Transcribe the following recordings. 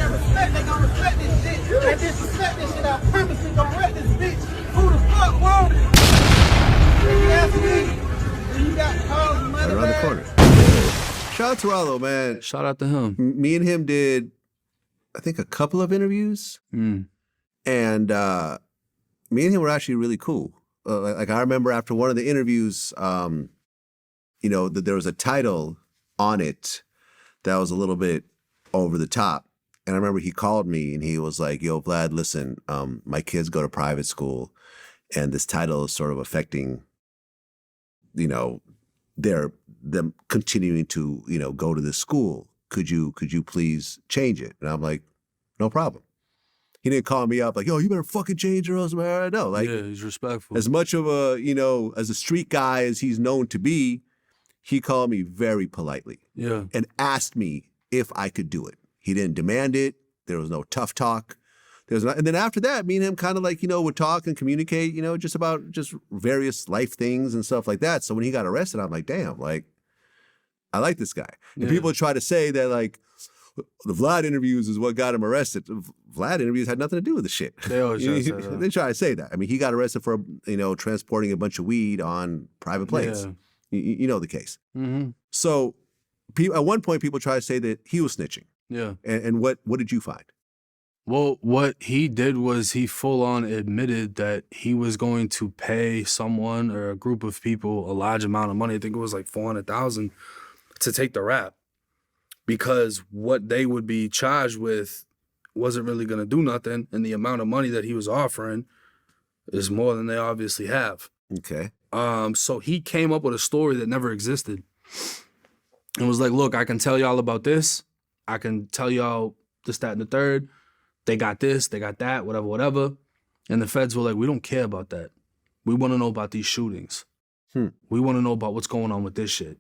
that respect, they gonna respect this shit. They disrespect this shit. I promise we gonna wreck this bitch. Who the fuck wanted it? If you ask me, then you got calls money Right around the back. corner. Shout out to Ralo, man. Shout out to him. Me and him did, I think, a couple of interviews. And me and him were actually really cool. Like I remember after one of the interviews, you know, that there was a title on it that was a little bit over the top. And I remember he called me and he was like, yo, Vlad, listen, my kids go to private school and this title is sort of affecting, you know, them continuing to, you know, go to this school. Could you please change it? And I'm like, no problem. He didn't call me up like, yo, you better fucking change it or else. No, like, yeah, he's respectful. as much of a, you know, as a street guy as he's known to be, he called me very politely and asked me if I could do it. He didn't demand it. There was no tough talk. And then after that, me and him kind of like, you know, would talk and communicate, you know, just about just various life things and stuff like that. So when he got arrested, I'm like, damn, like, I like this guy. And people try to say that like, the Vlad interviews is what got him arrested. Vlad interviews had nothing to do with the shit. They always try to say that. They try to say that. I mean, he got arrested for, you know, transporting a bunch of weed on private planes. Yeah. You know the case. So at one point, people try to say that he was snitching. Yeah. And what did you find? Well, what he did was he full on admitted that he was going to pay someone or a group of people a large amount of money. I think it was like $400,000 to take the rap, because what they would be charged with wasn't really going to do nothing, and the amount of money that he was offering is more than they obviously have. Okay. So he came up with a story that never existed and was like, look, I can tell y'all about this. I can tell y'all this, that, and the third. They got this, they got that, whatever, whatever. And the feds were like, we don't care about that. We want to know about these shootings. We want to know about what's going on with this shit.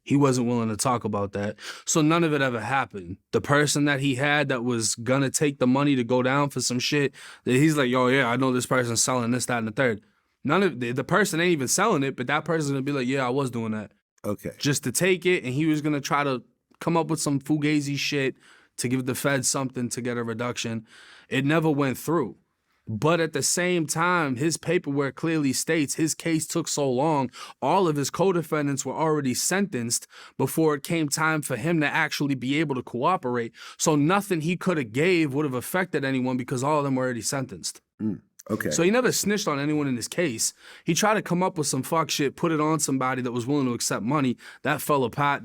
He wasn't willing to talk about that. So none of it ever happened. The person that he had that was gonna take the money to go down for some shit, that he's like, yo, yeah, I know this person's selling this, that, and the third. None of the person ain't even selling it, but that person's gonna be like, yeah, I was doing that. Okay. Just to take it, and he was gonna try to come up with some fugazi shit to give the feds something to get a reduction. It never went through. But at the same time, his paperwork clearly states his case took so long, all of his co-defendants were already sentenced before it came time for him to actually be able to cooperate. So nothing he could have gave would have affected anyone because all of them were already sentenced. Okay. So he never snitched on anyone in his case. He tried to come up with some fuck shit, put it on somebody that was willing to accept money. That fell apart.